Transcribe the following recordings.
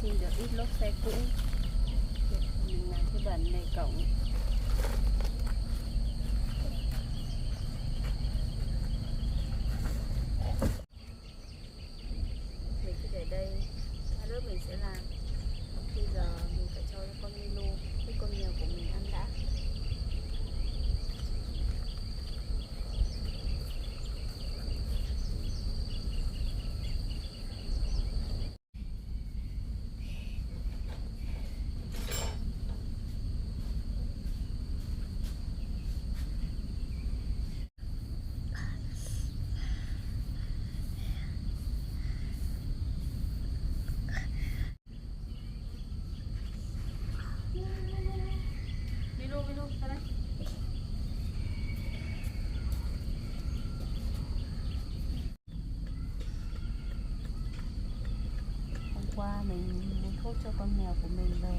xin được ít lốp xe cũ. Mình làm cái bản này cổng. Mình cứ để đây, hai lớp mình sẽ làm. Bây giờ mình phải cho con Milo, cái con mèo của mình ăn đã. Milo, Milo, ra đây. Hôm qua mình mua thuốc cho con mèo của mình rồi.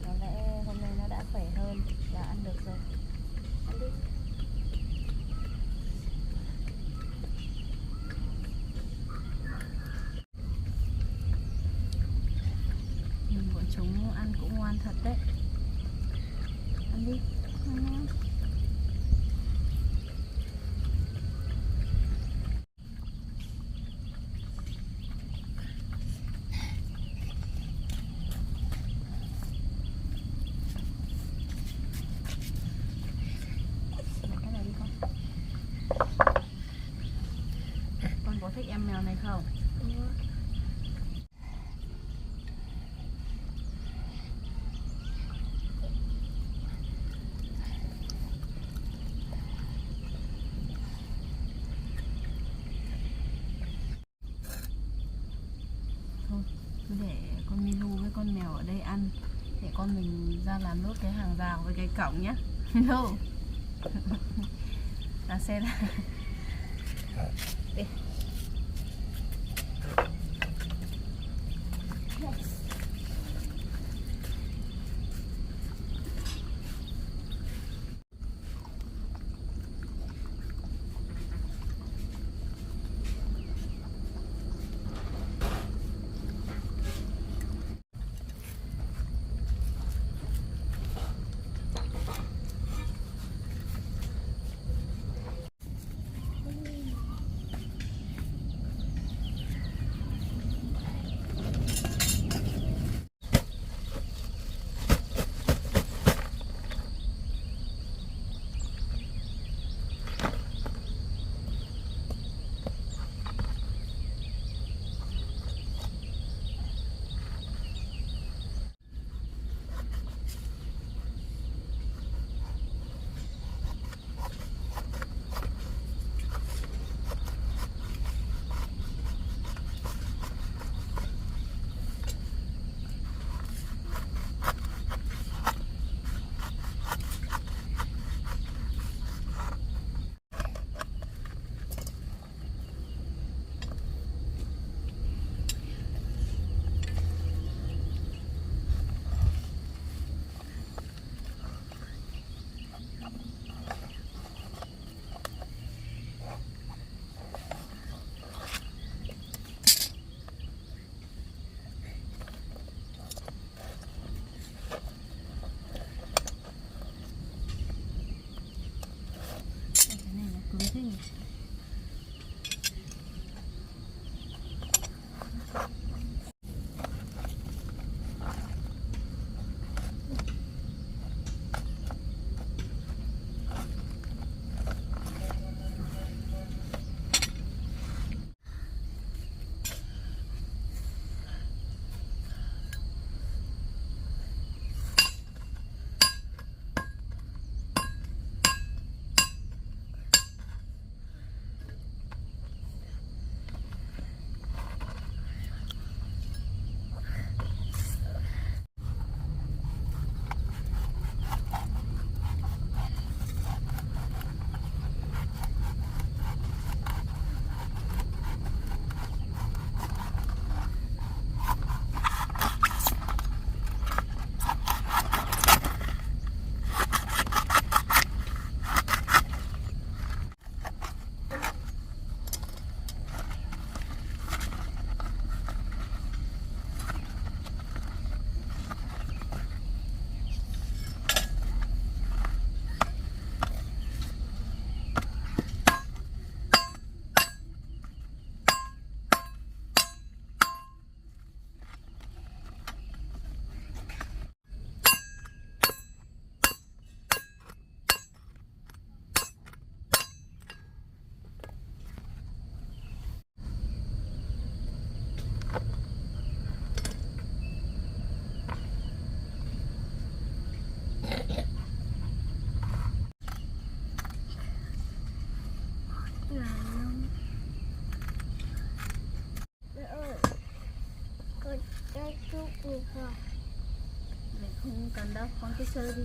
Có lẽ hôm nay nó đã khỏe hơn và ăn được rồi. Ăn đi. Bọn chúng ăn cũng ngoan thật đấy. Ăn đi. Ăn ngon. Cái này đi con. Con có thích em mèo này không? Thôi, cứ để con Milu với con mèo ở đây ăn. Để con mình ra làm nốt cái hàng rào với cái cổng nhá. Milu. Là xe ra. Đi. Mẹ không cần đâu, con cứ chơi đi.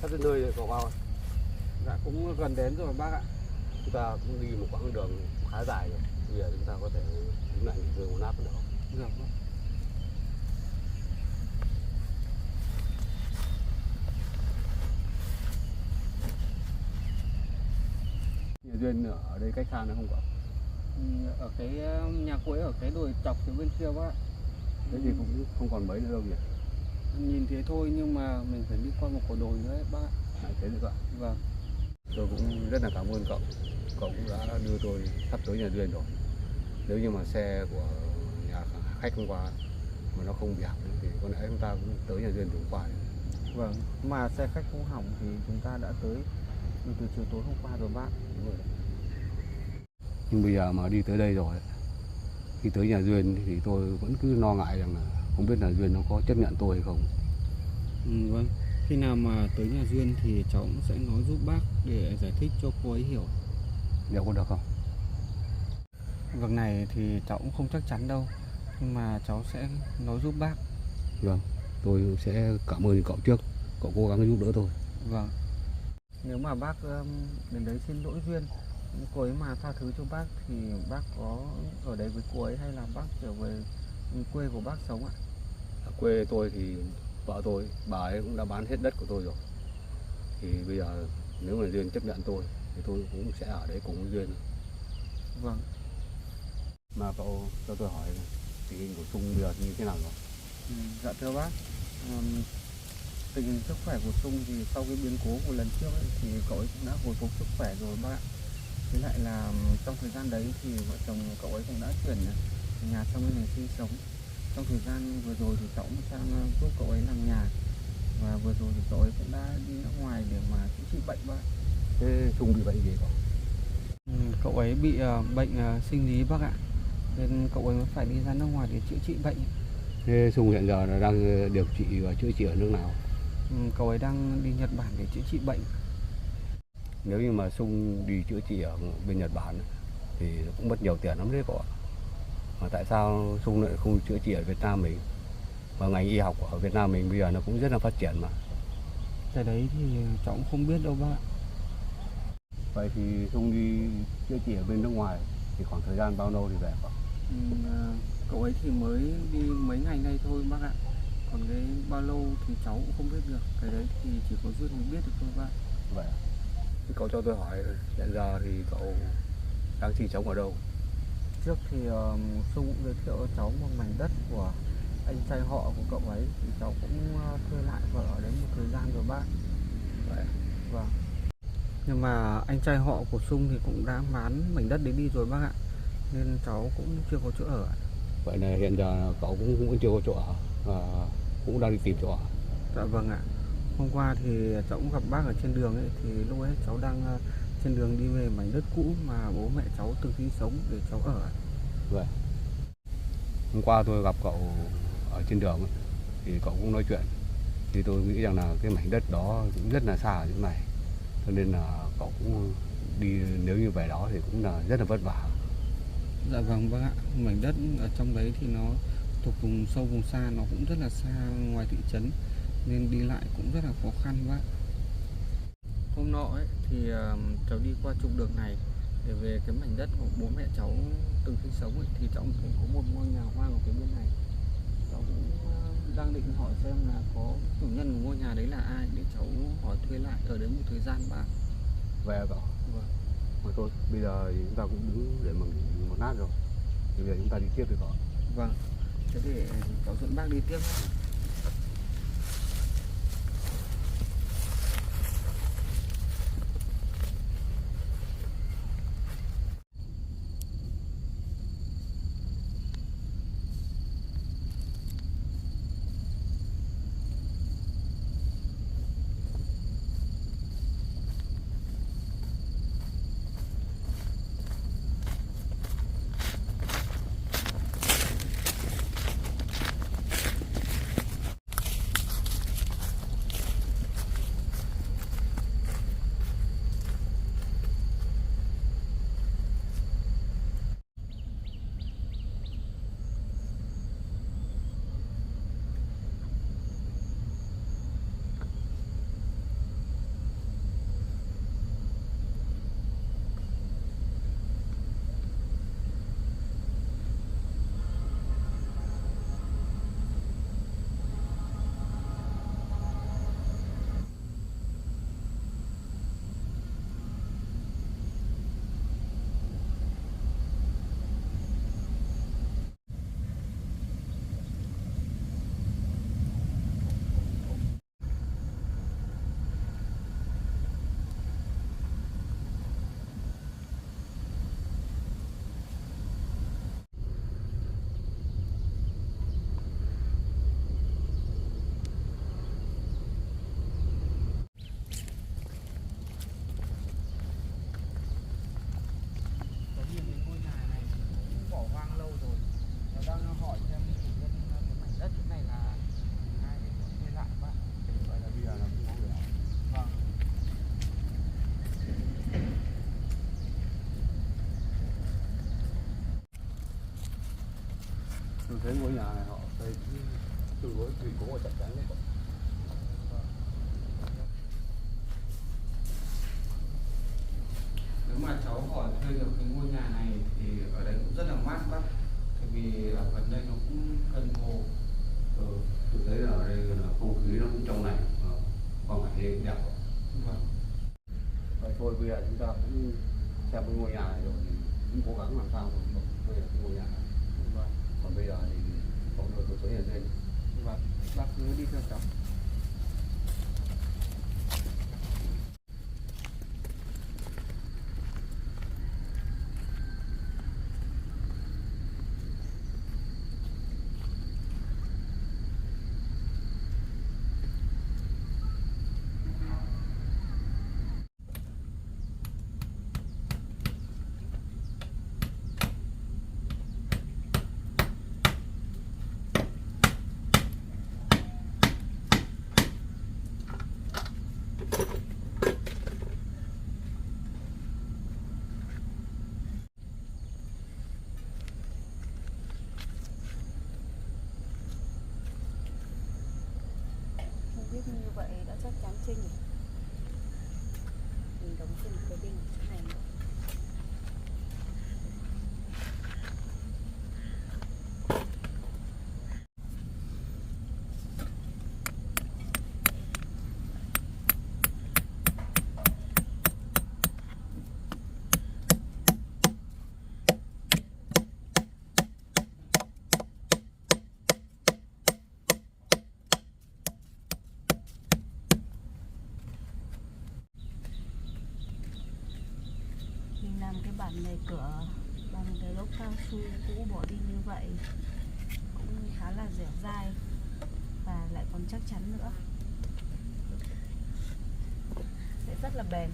Sắp đến nơi rồi cậu vào. Dạ cũng gần đến rồi bác ạ. Chúng ta cũng đi một quãng đường khá dài rồi. Bây giờ chúng ta có thể đứng lại nghỉ ngơi một lát nữa. Được không? Nhà Duyên ở đây cách xa nữa không cậu? Ở cái nhà cô ấy ở cái đồi chọc phía bên kia bác ạ. Thế thì cũng không còn mấy nữa đâu nhỉ? Nhìn thế thôi nhưng mà mình phải đi qua một quả đồi nữa ấy bác ạ. Thế được ạ. Vâng. Tôi cũng rất là cảm ơn cậu. Cậu cũng đã đưa tôi sắp tới nhà Duyên rồi. Nếu như mà xe của nhà khách hôm qua mà nó không bị hỏng thì có lẽ chúng ta cũng tới nhà Duyên hôm qua. Vâng, mà xe khách không hỏng thì chúng ta đã tới từ chiều tối hôm qua rồi bác. Đúng rồi. Nhưng bây giờ mà đi tới đây rồi, khi tới nhà Duyên thì tôi vẫn cứ lo ngại rằng là không biết là Duyên nó có chấp nhận tôi hay không. Vâng, khi nào mà tới nhà Duyên thì cháu cũng sẽ nói giúp bác để giải thích cho cô ấy hiểu. Liệu có được không? Việc này thì cháu cũng không chắc chắn đâu, nhưng mà cháu sẽ nói giúp bác. Vâng, tôi sẽ cảm ơn cậu trước, cậu cố gắng giúp đỡ tôi. Vâng. Nếu mà bác đến đấy xin lỗi Duyên, cô ấy mà tha thứ cho bác thì bác có ở đấy với cô ấy hay là bác trở về quê của bác sống ạ? Ở quê tôi thì vợ tôi, bà ấy cũng đã bán hết đất của tôi rồi. Thì bây giờ nếu mà Duyên chấp nhận tôi thì tôi cũng sẽ ở đấy cùng với Duyên. Vâng. Mà cậu cho tôi hỏi tình hình của Sung bây giờ như thế nào rồi? Dạ thưa bác, tình hình sức khỏe của Sung thì sau cái biến cố của lần trước ấy, thì cậu ấy cũng đã hồi phục sức khỏe rồi bác ạ. Với lại là trong thời gian đấy thì vợ chồng cậu ấy cũng đã chuyển nhà sang bên này sinh sống. Trong thời gian vừa rồi thì cháu cũng sang giúp cậu ấy làm nhà, và vừa rồi thì cậu ấy cũng đã đi ra ngoài để mà chữa trị bệnh bác. Thế Sung bị bệnh gì cậu? Cậu ấy bị bệnh sinh lý bác ạ, nên cậu ấy mới phải đi ra nước ngoài để chữa trị bệnh. Thế Sung hiện giờ là đang điều trị và chữa trị ở nước nào? Cậu ấy đang đi Nhật Bản để chữa trị bệnh. Nếu như mà Sung đi chữa trị ở bên Nhật Bản thì cũng mất nhiều tiền lắm đấy cậu ạ. Mà tại sao Sung lại không chữa trị ở Việt Nam mình? Và ngành y học ở Việt Nam mình bây giờ nó cũng rất là phát triển mà. Cái đấy thì cháu cũng không biết đâu bác ạ. Vậy thì Sung đi chữa trị ở bên nước ngoài thì khoảng thời gian bao lâu thì về cậu? Cậu ấy thì mới đi mấy ngày nay thôi bác ạ. Còn cái bao lâu thì cháu cũng không biết được. Cái đấy thì chỉ có Duyên mới biết được thôi bác. Vậy à? Thì cậu cho tôi hỏi hiện giờ thì cậu đang sinh sống ở đâu? Trước thì Sung cũng giới thiệu cho cháu một mảnh đất của anh trai họ của cậu ấy, thì cháu cũng thuê lại và ở đấy một thời gian rồi bác. Vậy à? Vâng. Nhưng mà anh trai họ của Sung thì cũng đã bán mảnh đất đấy đi rồi bác ạ, nên cháu cũng chưa có chỗ ở. Vậy là hiện giờ cậu cũng chưa có chỗ ở và cũng đang đi tìm chỗ ở. Dạ vâng ạ. Hôm qua thì cháu cũng gặp bác ở trên đường ấy, thì lúc ấy cháu đang trên đường đi về mảnh đất cũ mà bố mẹ cháu từng sinh sống để cháu ở. Vậy hôm qua tôi gặp cậu ở trên đường ấy, thì cậu cũng nói chuyện, thì tôi nghĩ rằng là cái mảnh đất đó cũng rất là xa ở chỗ này, cho nên là cậu cũng đi, nếu như về đó thì cũng là rất là vất vả. Dạ vâng bác ạ, mảnh đất ở trong đấy thì nó thuộc vùng sâu vùng xa, nó cũng rất là xa ngoài thị trấn nên đi lại cũng rất là khó khăn bác. Hôm nọ ấy thì cháu đi qua trục đường này để về cái mảnh đất của bố mẹ cháu từng sinh sống ấy, thì cháu thấy có một ngôi nhà hoang ở phía bên này. Cháu cũng đang định hỏi xem là có chủ nhân của ngôi nhà đấy là ai để cháu hỏi thuê lại ở đấy một thời gian bác. Về cậu. Vâng. Mà thôi, bây giờ thì chúng ta cũng đứng để mà nghỉ một lát rồi, thì bây giờ chúng ta đi tiếp đi cậu. Vâng, thế để cháu dẫn bác đi tiếp. Tôi thấy ngôi nhà này họ xây tương đối kiên cố và chắc chắn đấy cậu. Nếu mà cháu hỏi thuê được cái ngôi nhà này thì ở đấy cũng rất là mát bác, tại vì ở gần đây nó cũng gần hồ. Tôi thấy là ở đây là không khí nó cũng trong lành, quang cảnh đây cũng đẹp. Vâng. Vậy thôi bây giờ chúng ta cũng xem cái ngôi nhà này rồi thì cũng cố gắng làm sao mà thuê được cái ngôi nhà này. Vâng. Còn bây giờ thì có đưa tôi tới ở trên. Vâng, bác cứ đi theo cháu. Biết như vậy đã chắc chắn chưa nhỉ? Mình đóng thêm cái đinh ở chỗ này nữa. Làm cái bản này cửa bằng cái lốp cao su cũ bỏ đi như vậy cũng khá là dẻo dai và lại còn chắc chắn nữa, sẽ rất là bền.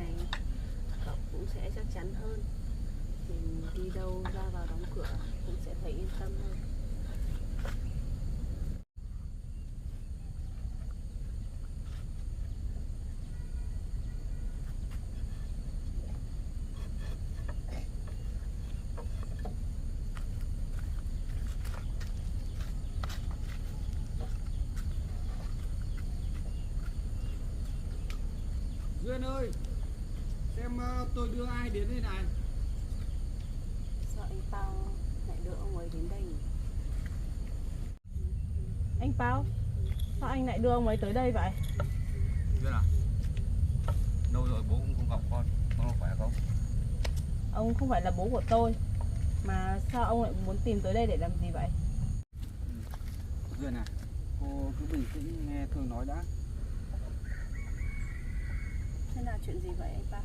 này cậu cũng sẽ chắc chắn hơn. Mình đi đâu ra vào đóng cửa cũng sẽ thấy yên tâm hơn. Duyên ơi, xem tôi đưa ai đến đây này. Sao anh Pao lại đưa ông ấy đến đây nhỉ? Anh Pao, sao anh lại đưa ông ấy tới đây vậy? Duyên à? Lâu rồi bố cũng không gặp con có khỏe không? Ông không phải là bố của tôi, mà sao ông lại muốn tìm tới đây để làm gì vậy? Duyên à, cô cứ bình tĩnh nghe Thương nói đã. Thế là chuyện gì vậy anh Pao?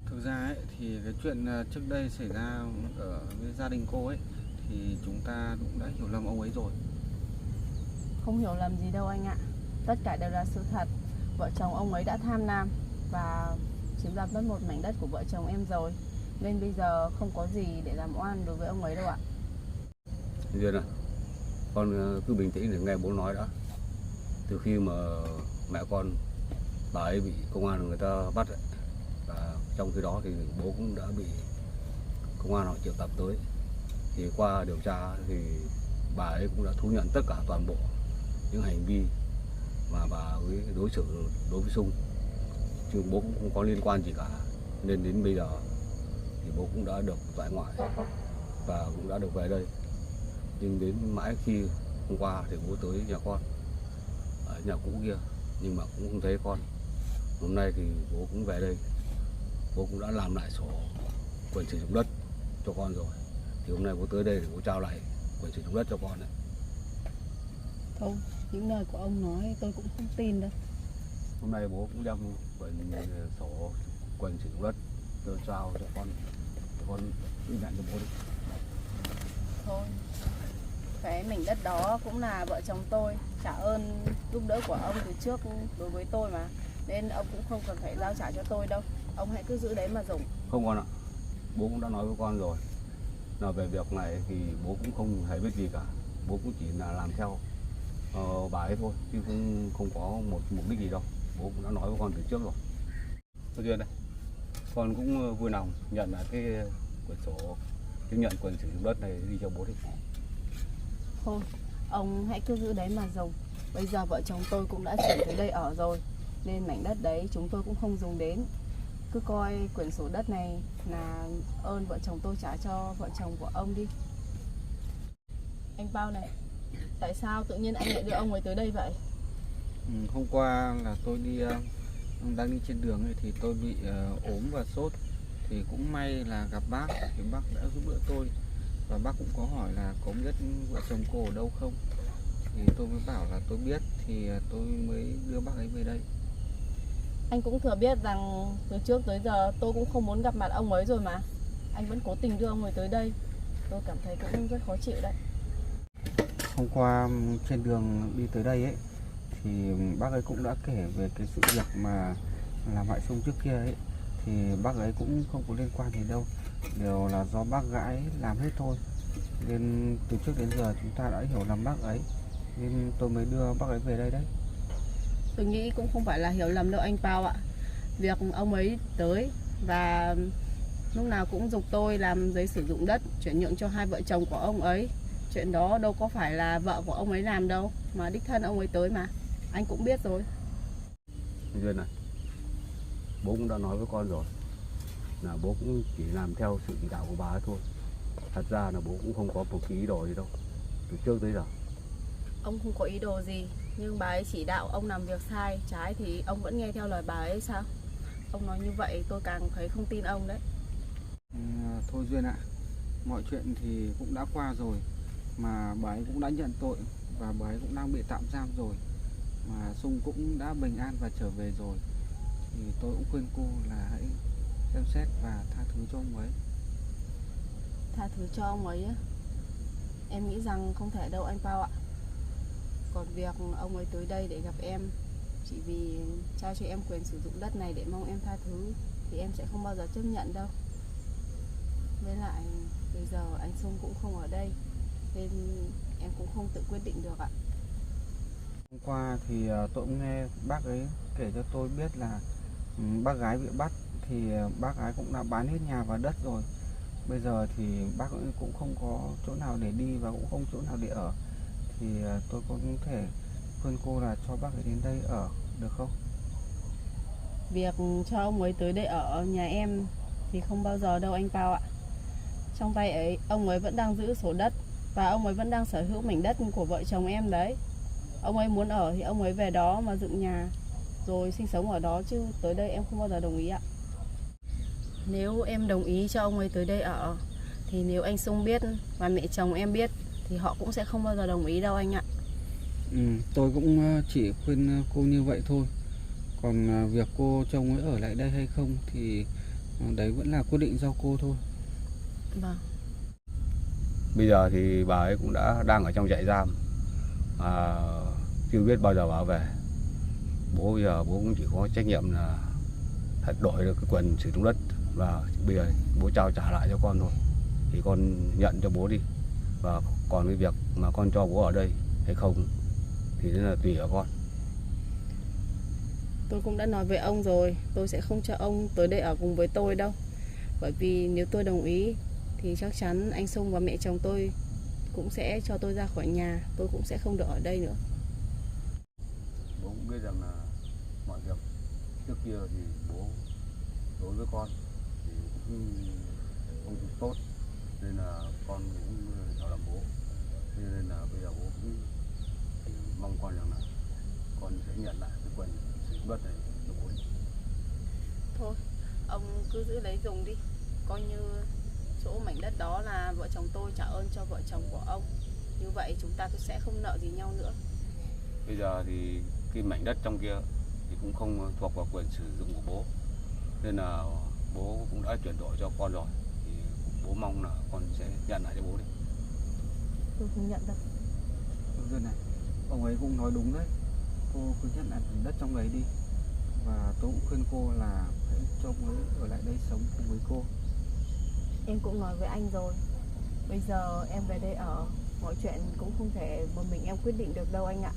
Thực ra ấy, thì cái chuyện trước đây xảy ra ở với gia đình cô ấy thì chúng ta cũng đã hiểu lầm ông ấy rồi. Không hiểu lầm gì đâu anh ạ. Tất cả đều là sự thật. Vợ chồng ông ấy đã tham lam và chiếm đoạt mất một mảnh đất của vợ chồng em rồi. Nên bây giờ không có gì để làm oan đối với ông ấy đâu ạ. Duyên à, con cứ bình tĩnh để nghe bố nói đã. Từ khi mà mẹ con bà ấy bị công an người ta bắt ấy, và trong khi đó thì bố cũng đã bị công an họ triệu tập tới, thì qua điều tra thì bà ấy cũng đã thú nhận tất cả toàn bộ những hành vi mà bà ấy đối xử đối với Sung, chứ bố cũng không có liên quan gì cả. Nên đến bây giờ thì bố cũng đã được tại ngoại và cũng đã được về đây, nhưng đến mãi khi hôm qua thì bố tới nhà con ở nhà cũ kia nhưng mà cũng không thấy con. Hôm nay thì bố cũng về đây, bố cũng đã làm lại sổ quyền sử dụng đất cho con rồi, thì hôm nay bố tới đây để bố trao lại quyền sử dụng đất cho con đấy. Không, những lời của ông nói tôi cũng không tin đâu. Hôm nay bố cũng đem quyền sổ quyền sử dụng đất tôi trao cho con ghi nhận cho bố đi. Thôi, cái mảnh đất đó cũng là vợ chồng tôi trả ơn giúp đỡ của ông từ trước đối với tôi mà, nên ông cũng không cần phải giao trả cho tôi đâu. Ông hãy cứ giữ đấy mà dùng. Không con ạ, bố cũng đã nói với con rồi là về việc này thì bố cũng không hề biết gì cả, bố cũng chỉ là làm theo bà ấy thôi chứ không có một mục đích gì đâu. Bố cũng đã nói với con từ trước rồi. Thôi Duyên đây, con cũng vui lòng nhận lại cái quyển sổ chứng nhận quyền sử dụng đất này đi cho bố đi. Thôi, ông hãy cứ giữ đấy mà dùng. Bây giờ vợ chồng tôi cũng đã chuyển tới đây ở rồi, nên mảnh đất đấy chúng tôi cũng không dùng đến. Cứ coi quyển sổ đất này là ơn vợ chồng tôi trả cho vợ chồng của ông đi. Anh Pao này, tại sao tự nhiên anh lại đưa ông ấy tới đây vậy? Hôm qua là tôi đang đi trên đường ấy, thì tôi bị ốm và sốt, thì cũng may là gặp bác, thì bác đã giúp đỡ tôi, và bác cũng có hỏi là có biết vợ chồng cô ở đâu không, thì tôi mới bảo là tôi biết, thì tôi mới đưa bác ấy về đây. Anh cũng thừa biết rằng từ trước tới giờ tôi cũng không muốn gặp mặt ông ấy rồi mà. Anh vẫn cố tình đưa ông ấy tới đây. Tôi cảm thấy cũng rất khó chịu đấy. Hôm qua trên đường đi tới đây ấy, thì bác ấy cũng đã kể về cái sự việc mà làm hại Sung trước kia ấy, thì bác ấy cũng không có liên quan gì đâu, đều là do bác gái làm hết thôi. Nên từ trước đến giờ chúng ta đã hiểu lầm bác ấy, nên tôi mới đưa bác ấy về đây đấy. Tôi nghĩ cũng không phải là hiểu lầm đâu anh Pao ạ. Việc ông ấy tới và lúc nào cũng giục tôi làm giấy sử dụng đất chuyển nhượng cho hai vợ chồng của ông ấy, chuyện đó đâu có phải là vợ của ông ấy làm đâu, mà đích thân ông ấy tới mà. Anh cũng biết rồi. Duyên này, bố cũng đã nói với con rồi là bố cũng chỉ làm theo sự chỉ đạo của bà ấy thôi. Thật ra là bố cũng không có một cái ý đồ gì đâu từ trước tới giờ. Ông không có ý đồ gì, nhưng bà ấy chỉ đạo ông làm việc sai trái thì ông vẫn nghe theo lời bà ấy sao? Ông nói như vậy tôi càng thấy không tin ông đấy. Thôi Duyên ạ, mọi chuyện thì cũng đã qua rồi, mà bà ấy cũng đã nhận tội và bà ấy cũng đang bị tạm giam rồi, mà Sung cũng đã bình an và trở về rồi, thì tôi cũng khuyên cô là hãy xem xét và tha thứ cho ông ấy. Tha thứ cho ông ấy á? Em nghĩ rằng không thể đâu anh Pao ạ. Còn việc ông ấy tới đây để gặp em Chỉ vì trao cho em quyền sử dụng đất này để mong em tha thứ thì em sẽ không bao giờ chấp nhận đâu. Với lại bây giờ anh Sung cũng không ở đây nên em cũng không tự quyết định được ạ. Hôm qua thì tôi cũng nghe bác ấy kể cho tôi biết là bác gái bị bắt thì bác gái cũng đã bán hết nhà và đất rồi. Bây giờ thì bác ấy cũng không có chỗ nào để đi và cũng không chỗ nào để ở. Thì tôi cũng thể khuyên cô là cho bác ấy đến đây ở được không? Việc cho ông ấy tới đây ở nhà em thì không bao giờ đâu anh Pao ạ. Trong tay ấy, ông ấy vẫn đang giữ sổ đất và ông ấy vẫn đang sở hữu mảnh đất của vợ chồng em đấy. Ông ấy muốn ở thì ông ấy về đó mà dựng nhà rồi sinh sống ở đó, chứ tới đây em không bao giờ đồng ý ạ. Nếu em đồng ý cho ông ấy tới đây ở thì nếu anh Sung biết và mẹ chồng em biết thì họ cũng sẽ không bao giờ đồng ý đâu anh ạ. Tôi cũng chỉ khuyên cô như vậy thôi. Còn việc cô cho ông ấy ở lại đây hay không thì đấy vẫn là quyết định do cô thôi. Vâng. Bây giờ thì bà ấy cũng đang ở trong trại giam, chưa biết bao giờ bà về. Bố bây giờ bố cũng chỉ có trách nhiệm là thay đổi được cái quyền sử dụng đất và bây giờ bố trao trả lại cho con thôi, thì con nhận cho bố đi. Và còn cái việc mà con cho bố ở đây hay không thì đó là tùy ở con. Tôi cũng đã nói với ông rồi, tôi sẽ không cho ông tới đây ở cùng với tôi đâu. Bởi vì nếu tôi đồng ý thì chắc chắn anh Sung và mẹ chồng tôi cũng sẽ cho tôi ra khỏi nhà, tôi cũng sẽ không được ở đây nữa. Bố cũng biết rằng là mọi việc trước kia thì bố đối với con thì cũng không được tốt, nên là con cũng hiểu lầm bố. Nên là bây giờ bố cũng mong con rằng là con sẽ nhận lại cái quyền sử dụng đất này cho bố. Thôi, ông cứ giữ lấy dùng đi. Coi như chỗ mảnh đất đó là vợ chồng tôi trả ơn cho vợ chồng của ông. Như vậy chúng ta cũng sẽ không nợ gì nhau nữa. Bây giờ thì cái mảnh đất trong kia thì cũng không thuộc vào quyền sử dụng của bố, nên là bố cũng đã chuyển đổi cho con rồi, thì bố mong là con sẽ nhận lại cho bố đi. Tôi không nhận đâu. Rồi này, ông ấy cũng nói đúng đấy. Cô cứ nhận lại mảnh đất trong đấy đi. Và tôi cũng khuyên cô là hãy cho ông ấy ở lại đây sống cùng với cô. Em cũng nói với anh rồi. Bây giờ em về đây ở, mọi chuyện cũng không thể một mình em quyết định được đâu anh ạ.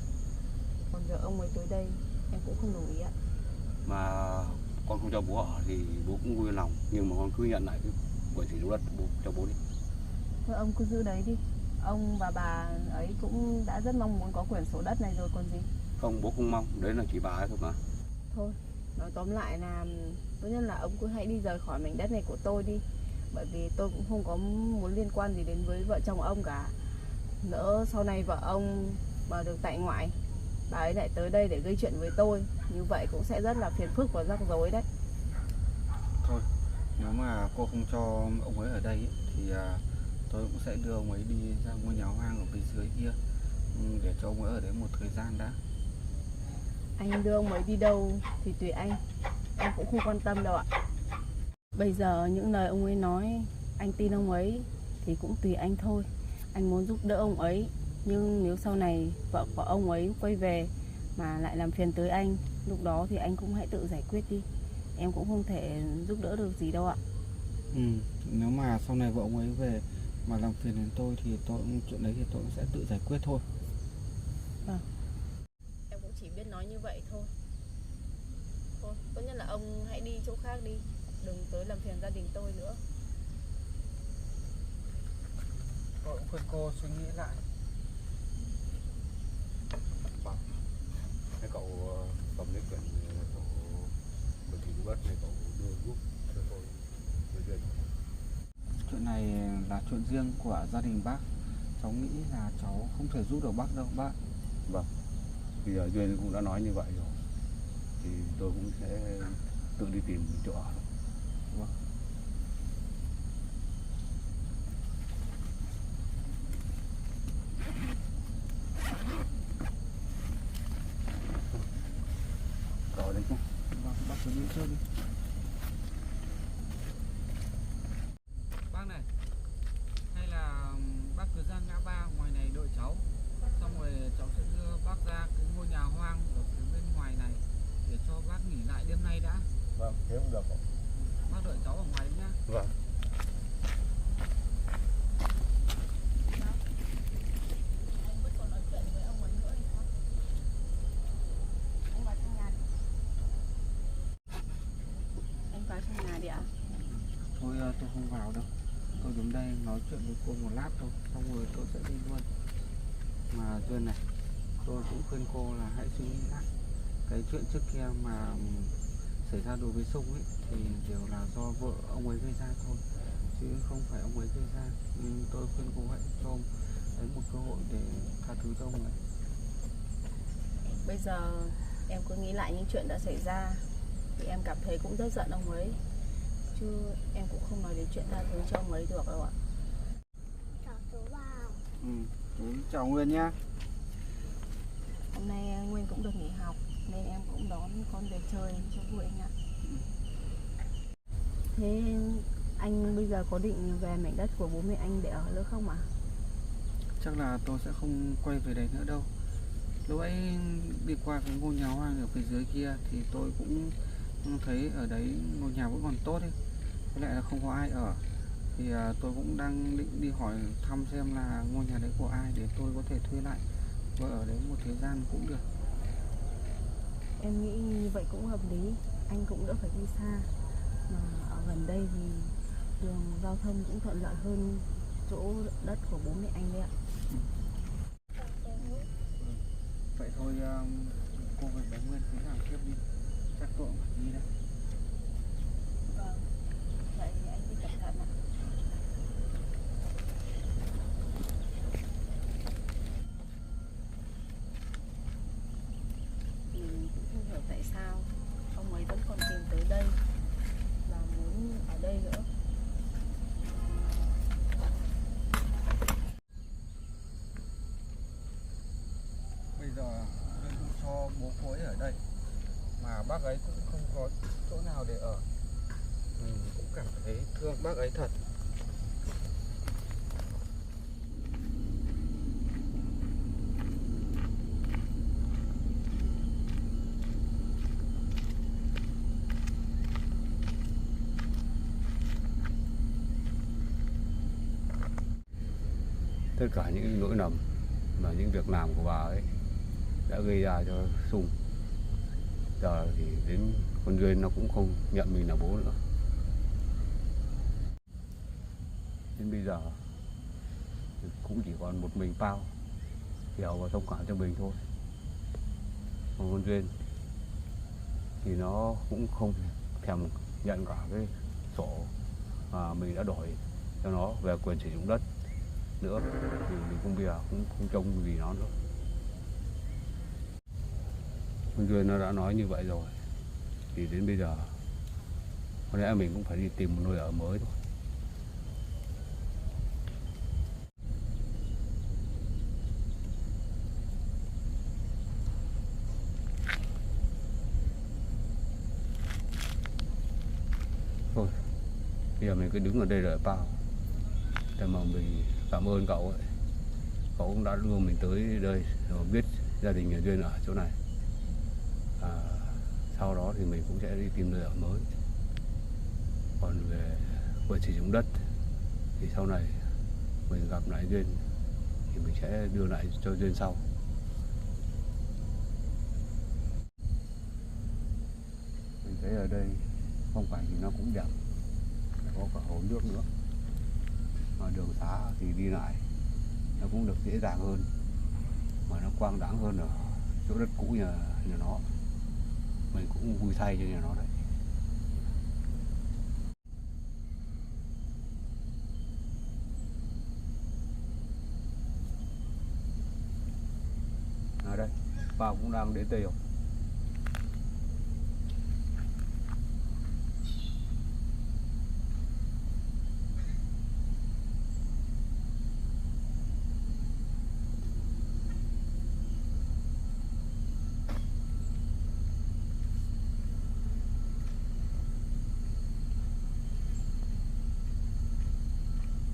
Còn giờ ông ấy tới đây, em cũng không đồng ý ạ. Mà con không cho bố ở thì bố cũng vui lòng, nhưng mà con cứ nhận lại cái quyền sử dụng đất cho bố đi. Thôi ông cứ giữ đấy đi. Ông và bà ấy cũng đã rất mong muốn có quyển sổ đất này rồi còn gì. Không, bố không mong, đấy là chỉ bà ấy thôi mà. Thôi, nói tóm lại là tốt nhất là ông cứ hãy đi rời khỏi mảnh đất này của tôi đi. Bởi vì tôi cũng không có muốn liên quan gì đến với vợ chồng ông cả. Lỡ sau này vợ ông mà được tại ngoại, bà ấy lại tới đây để gây chuyện với tôi, như vậy cũng sẽ rất là phiền phức và rắc rối đấy. Thôi, nếu mà cô không cho ông ấy ở đây ấy, thì tôi cũng sẽ đưa ông ấy đi ra ngôi nhà hoang ở bên dưới kia, để cho ông ấy ở đấy một thời gian đã. Anh đưa ông ấy đi đâu thì tùy anh, em cũng không quan tâm đâu ạ. Bây giờ những lời ông ấy nói, anh tin ông ấy thì cũng tùy anh thôi. Anh muốn giúp đỡ ông ấy, nhưng nếu sau này vợ của ông ấy quay về mà lại làm phiền tới anh, lúc đó thì anh cũng hãy tự giải quyết đi. Em cũng không thể giúp đỡ được gì đâu ạ. Nếu mà sau này vợ ông ấy về mà làm phiền đến tôi thì chuyện đấy thì tôi cũng sẽ tự giải quyết thôi. Vâng. Em cũng chỉ biết nói như vậy thôi. Thôi, tốt nhất là ông hãy đi chỗ khác đi, đừng tới làm phiền gia đình tôi nữa. Tôi cũng khuyên cô suy nghĩ lại. Vâng. Thế cậu cầm lấy quyền của quyền sử dụng đất này cậu đưa giúp cho tôi duyên. Chuyện này là chuyện riêng của gia đình bác. Cháu nghĩ là cháu không thể giúp được bác đâu bác. Vâng. Bây giờ Duyên cũng đã nói như vậy rồi, thì tôi cũng sẽ tự đi tìm chỗ ở. Vâng. Rồi đấy chứ. Vâng, bác cứ đi trước đi. Bác này, hay là bác cứ ra ngã ba ngoài này đợi cháu, xong rồi cháu sẽ đưa bác ra cái ngôi nhà hoang ở phía bên ngoài này. Thế cũng được. Bác đợi cháu ở ngoài nhá. Vâng. Anh vẫn còn nói chuyện với ông ấy nữa thì sao? Anh vào trong nhà đi. Anh vào trong nhà đi ạ. Thôi tôi không vào đâu. Tôi đứng đây nói chuyện với cô một lát thôi, xong rồi tôi sẽ đi luôn. Mà Duyên này, tôi cũng khuyên cô là hãy suy nghĩ lại. Cái chuyện trước kia mà xảy ra đối với Sung ấy thì đều là do vợ ông ấy gây ra thôi, chứ không phải ông ấy gây ra. Nhưng tôi khuyên cô hãy cho đấy một cơ hội để tha thứ cho ông ấy. Bây giờ em cứ nghĩ lại những chuyện đã xảy ra thì em cảm thấy cũng rất giận ông ấy, chứ em cũng không nói đến chuyện tha thứ cho ông ấy được đâu ạ. Chào Nguyên nhá. Hôm nay Nguyên cũng được nghỉ học nên em cũng đón con về chơi cho vui anh ạ. Thế anh bây giờ có định về mảnh đất của bố mẹ anh để ở nữa không ạ? Chắc là tôi sẽ không quay về đấy nữa đâu. Lúc ấy đi qua cái ngôi nhà hoang ở phía dưới kia thì tôi cũng thấy ở đấy ngôi nhà vẫn còn tốt ấy, với lại là không có ai ở. Thì tôi cũng đang định đi hỏi thăm xem là ngôi nhà đấy của ai để tôi có thể thuê lại và ở đấy một thời gian cũng được. Em nghĩ như vậy cũng hợp lý, anh cũng đỡ phải đi xa. Mà ở gần đây thì đường giao thông cũng thuận lợi hơn chỗ đất của bố mẹ anh đấy ạ. Vậy thôi cô với bé Nguyên cứ làm tiếp đi, chắc tôi cũng phải đi đây. Vâng, vậy anh đi cẩn thận ạ. Mình cũng không hiểu tại sao ông ấy vẫn còn tìm tới đây và muốn ở đây nữa. Bây giờ tôi cũng cho bố cô ấy ở đây mà bác ấy cũng không có chỗ nào để ở. Mình cũng cảm thấy thương bác ấy thật. Tất cả những nỗi lầm và những việc làm của bà ấy đã gây ra cho Sung. Giờ thì đến con Duyên nó cũng không nhận mình là bố nữa. Đến bây giờ thì cũng chỉ còn một mình Pao hiểu và thông cảm cho mình thôi. Còn con Duyên thì nó cũng không thèm nhận cả cái sổ mà mình đã đổi cho nó về quyền sử dụng đất nữa, thì mình không bây giờ cũng không trông vì nó nữa. Con Duyên nó đã nói như vậy rồi thì đến bây giờ có lẽ mình cũng phải đi tìm một nơi ở mới thôi. Thôi bây giờ mình cứ đứng ở đây đợi Pao, để mà mình cảm ơn cậu ấy. Cậu cũng đã đưa mình tới đây rồi biết gia đình nhà Duyên ở chỗ này. Sau đó thì mình cũng sẽ đi tìm nơi ở mới. Còn về quyền sử dụng đất thì sau này mình gặp lại Duyên thì mình sẽ đưa lại cho Duyên sau. Mình thấy ở đây phong cảnh thì nó cũng đẹp, có cả hồ nước nữa, mà đường xá thì đi lại nó cũng được dễ dàng hơn, mà nó quang đãng hơn ở chỗ đất cũ nhà nó. Mình cũng vui thay cho nhà nó đấy. À đây, Pao cũng đang đến đây rồi.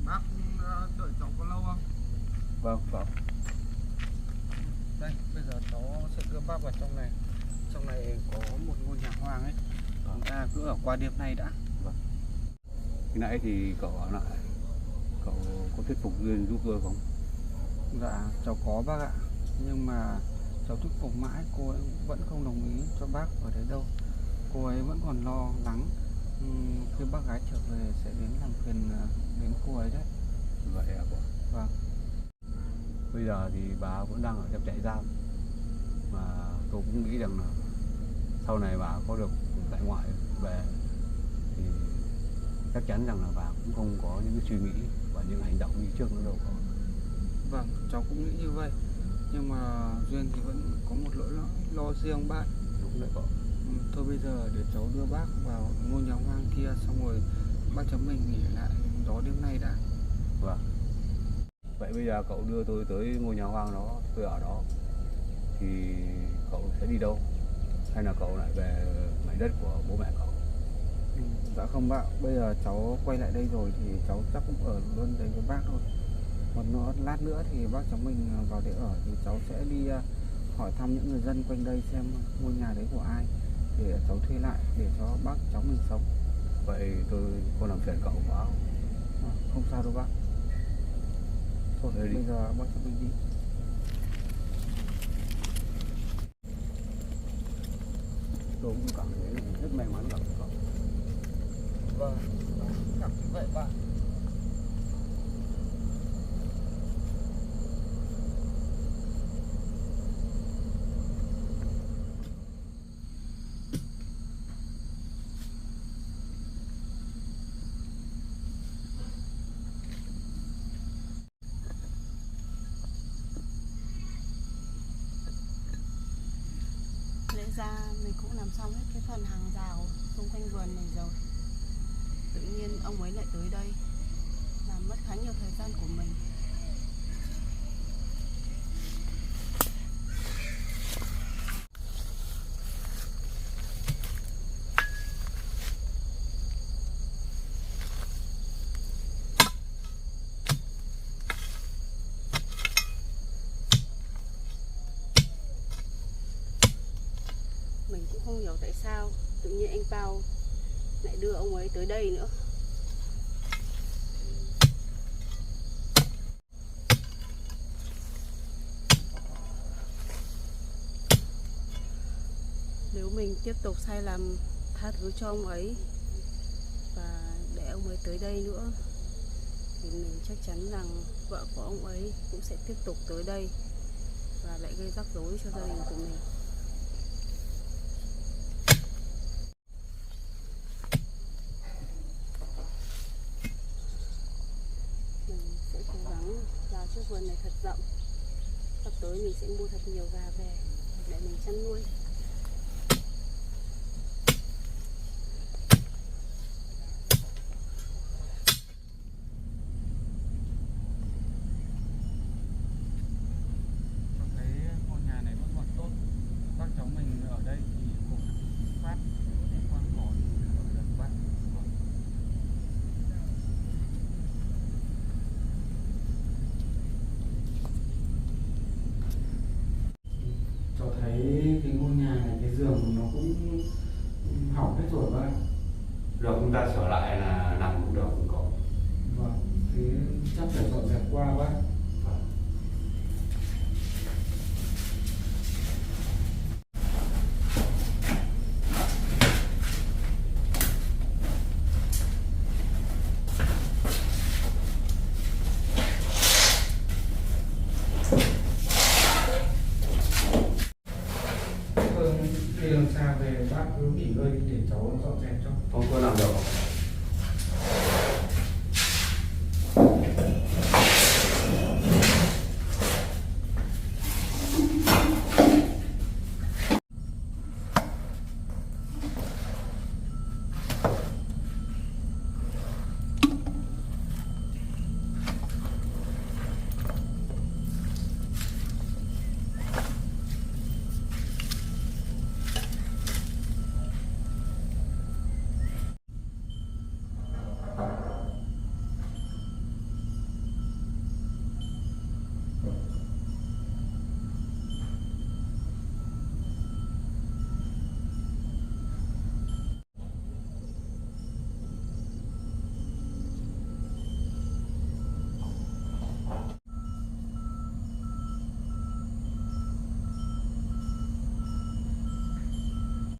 Bác đợi cháu có lâu không? Vâng, vâng. Đây, bây giờ cháu sẽ đưa bác vào trong này. Trong này có một ngôi nhà hoang ấy. chúng ta cứ ở qua đêm nay đã. Khi nãy thì cậu bảo lại, cậu có thuyết phục Duyên giúp tôi không? Dạ cháu có bác ạ, nhưng mà cháu thuyết phục mãi cô ấy vẫn không đồng ý cho bác ở đấy đâu. Cô ấy vẫn còn lo lắng khi bác gái trở về sẽ đến làm phiền đến cô ấy đấy. Vậy à cô? Vâng. Bây giờ thì bà vẫn đang ở trong trại giam, mà tôi cũng nghĩ rằng là sau này bà có được tại ngoại về thì chắc chắn rằng là bà cũng không có những cái suy nghĩ và những hành động như trước nữa đâu. Vâng, cháu cũng nghĩ như vậy. Nhưng mà Duyên thì vẫn có một lỗi lo riêng bác. Đúng đấy cậu. Thôi bây giờ để cháu đưa bác vào ngôi nhà hoang kia, xong rồi bác cháu mình nghỉ lại đó đêm nay đã. Vâng. Vậy bây giờ cậu đưa tôi tới ngôi nhà hoang đó, tôi ở đó thì cậu sẽ đi đâu? Hay là cậu lại về mảnh đất của bố mẹ cậu? Dạ không bác, bây giờ cháu quay lại đây rồi thì cháu chắc cũng ở luôn đấy với bác thôi. Lát nữa thì bác cháu mình vào để ở thì cháu sẽ đi hỏi thăm những người dân quanh đây xem ngôi nhà đấy của ai để cháu thuê lại để cho bác cháu mình sống. Vậy tôi có làm phiền cậu quá không? Không sao đâu bác. Thôi Thôi đi. bây giờ bác cháu mình đi. Tôi cũng cảm thấy rất may mắn gặp cậu. Vâng, cảm thấy vậy bác. Lẽ ra mình cũng làm xong hết cái phần hàng rào xung quanh vườn này rồi. Tự nhiên ông ấy lại tới đây, làm mất khá nhiều thời gian của mình. Mình cũng không hiểu tại sao tự nhiên anh Pao lại đưa ông ấy tới đây nữa. Nếu mình tiếp tục sai lầm, tha thứ cho ông ấy và để ông ấy tới đây nữa thì mình chắc chắn rằng vợ của ông ấy cũng sẽ tiếp tục tới đây và lại gây rắc rối cho gia đình của mình. Mình sẽ cố gắng vào chiếc vườn này thật rộng. Sắp tới mình sẽ mua thật nhiều gà về để mình chăn nuôi. Cháu thấy ngôi nhà này vẫn còn tốt. Bác cháu mình ở đây thì cũng phát để quang cỏ ở đất bác. Cháu thấy cái ngôi nhà này, cái giường nó cũng hỏng hết rồi bác. Được, chúng ta sửa lại là nằm cũng được không cậu? Vâng, thế chắc phải dọn dẹp qua bác. Đi làm sao về bác cứ nghỉ ngơi để cháu dọn dẹp cho. Không có làm được.